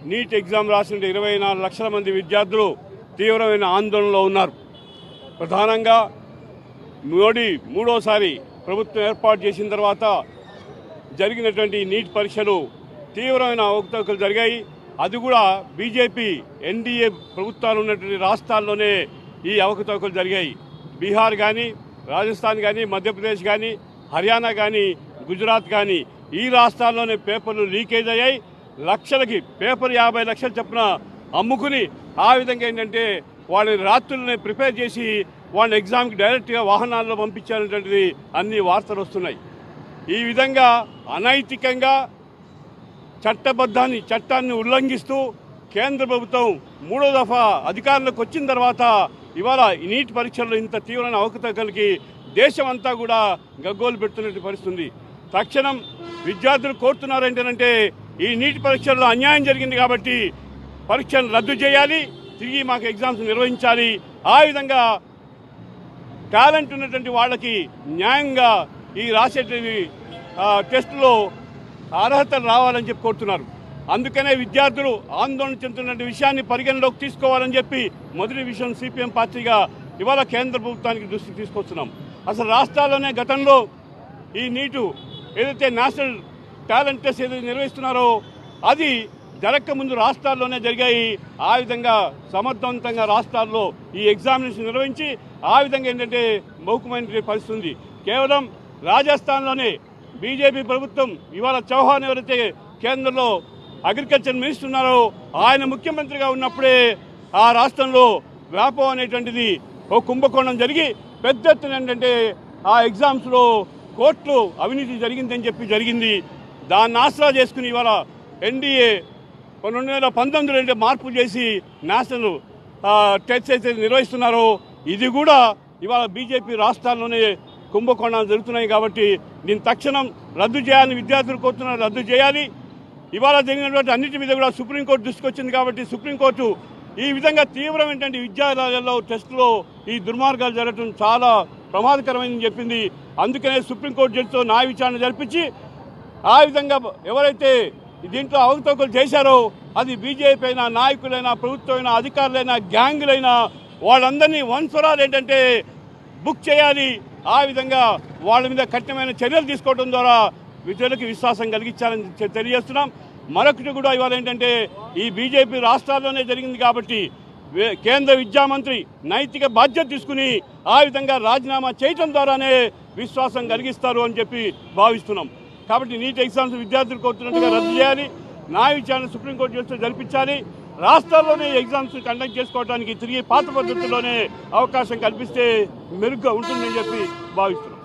NEET exam రాసిన 24 లక్షల మంది విద్యార్థులు తీవ్రమైన ఆందోళనలో ఉన్నారు. ప్రధానంగా మోడీ మూడోసారి ప్రభుత్వం ఏర్పాటు చేసిన తర్వాత జరిగినటువంటి నీట్ పరీక్షలు తీవ్రమైన అవకతవకలు జరిగాయి. అది కూడా బీజేపీ ఎన్డీఏ ప్రభుత్వాలు ఉన్నటువంటి రాష్ట్రాల్లోనే ఈ అవకతవకలు జరిగాయి. బీహార్ కానీ, రాజస్థాన్ కానీ, మధ్యప్రదేశ్ కానీ, హర్యానా కానీ, గుజరాత్ కానీ ఈ రాష్ట్రాల్లోనే పేపర్లు లీకేజ్ అయ్యాయి. లక్షలకి పేపర్ 50 లక్షలు చొప్పున అమ్ముకుని ఆ విధంగా ఏంటంటే వాళ్ళని రాత్రులనే ప్రిపేర్ చేసి వాళ్ళ ఎగ్జామ్కి డైరెక్ట్గా వాహనాల్లో పంపించాలనేటువంటిది అన్ని వార్తలు వస్తున్నాయి. ఈ విధంగా అనైతికంగా చట్టాన్ని ఉల్లంఘిస్తూ కేంద్ర ప్రభుత్వం మూడో దఫా అధికారంలోకి వచ్చిన తర్వాత ఇవాళ ఈ నీట్ పరీక్షల్లో ఇంత తీవ్రమైన అవకతవకలకి దేశమంతా కూడా గగ్గోలు పెడుతున్నట్టు పరిస్థితుంది. తక్షణం విద్యార్థులు కోరుతున్నారు ఏంటంటే ఈ నీట్ పరీక్షల్లో అన్యాయం జరిగింది కాబట్టి పరీక్షలను రద్దు చేయాలి, తిరిగి మాకు ఎగ్జామ్స్ నిర్వహించాలి. ఆ విధంగా టాలెంట్ ఉన్నటువంటి వాళ్ళకి న్యాయంగా ఈ రాసేటువంటి టెస్టులో అర్హతలు రావాలని చెప్పి కోరుతున్నారు. అందుకనే విద్యార్థులు ఆందోళన చెందుతున్న విషయాన్ని పరిగణలోకి తీసుకోవాలని చెప్పి మొదటి విషయం సిపిఎం పార్టీగా ఇవాళ కేంద్ర ప్రభుత్వానికి దృష్టికి తీసుకొస్తున్నాం. అసలు రాష్ట్రాల్లోనే గతంలో ఈ నీటు ఏదైతే నేషనల్ టాలెంట్ టెస్ట్ ఏదైతే నిర్వహిస్తున్నారో అది జరగకముందు రాష్ట్రాల్లోనే జరిగాయి. ఆ విధంగా సమర్థవంతంగా రాష్ట్రాల్లో ఈ ఎగ్జామినేషన్ నిర్వహించి ఆ విధంగా ఏంటంటే మౌఖికమైన పరిస్థితి ఉంది. కేవలం రాజస్థాన్లోనే బీజేపీ ప్రభుత్వం ఇవాళ చౌహాన్ ఎవరైతే కేంద్రంలో అగ్రికల్చర్ మినిస్టర్ ఉన్నారో ఆయన ముఖ్యమంత్రిగా ఉన్నప్పుడే ఆ రాష్ట్రంలో వ్యాపం అనేటువంటిది ఓ కుంభకోణం జరిగి పెద్ద ఎత్తున ఏంటంటే ఆ ఎగ్జామ్స్లో కోర్టులో అవినీతి జరిగిందని చెప్పి జరిగింది. దాన్ని ఆసరా చేసుకుని ఇవాళ ఎన్డీఏ 2019 మార్పులు చేసి నేషనల్ టెస్ట్ అయితే నిర్వహిస్తున్నారో ఇది కూడా ఇవాళ బీజేపీ రాష్ట్రాల్లోనే కుంభకోణాలు జరుగుతున్నాయి. కాబట్టి దీన్ని తక్షణం రద్దు చేయాలని విద్యార్థులు కోరుతున్నారు, రద్దు చేయాలి. ఇవాళ జరిగినటువంటి అన్నిటి మీద కూడా సుప్రీంకోర్టు దృష్టికి వచ్చింది కాబట్టి సుప్రీంకోర్టు ఈ విధంగా తీవ్రమైనటువంటి విద్యాలయాల్లో టెస్టులో ఈ దుర్మార్గాలు జరగడం చాలా ప్రమాదకరమైనని చెప్పింది. అందుకనే సుప్రీంకోర్టు జడ్జితో న్యాయ విచారణ జరిపించి ఆ విధంగా ఎవరైతే దీంట్లో అవకతవకలు చేశారో అది బీజేపీ అయినా, నాయకులైనా, ప్రభుత్వమైనా, అధికారులైనా, గ్యాంగులైనా వాళ్ళందరినీ వన్సరాలు ఏంటంటే బుక్ చేయాలి. ఆ విధంగా వాళ్ళ మీద కఠినమైన చర్యలు తీసుకోవడం ద్వారా విద్యులకు విశ్వాసం కలిగించాలని తెలియజేస్తున్నాం. మరొకటి కూడా ఇవాళ ఏంటంటే ఈ బీజేపీ రాష్ట్రాల్లోనే జరిగింది కాబట్టి కేంద్ర విద్యామంత్రి నైతిక బాధ్యత తీసుకుని ఆ విధంగా రాజీనామా చేయడం ద్వారానే విశ్వాసం కలిగిస్తారు అని చెప్పి భావిస్తున్నాం. కాబట్టి నీట్ ఎగ్జామ్స్ విద్యార్థులు కోరుతున్నట్టుగా రద్దు చేయాలి, న్యాయ విచారణ సుప్రీంకోర్టు చేస్తూ జరిపించాలి. రాష్ట్రాల్లోనే ఎగ్జామ్స్ కండక్ట్ చేసుకోవడానికి తిరిగి పాత పద్ధతుల్లోనే అవకాశం కల్పిస్తే మెరుగ్గా ఉంటుందని చెప్పి భావిస్తున్నాం.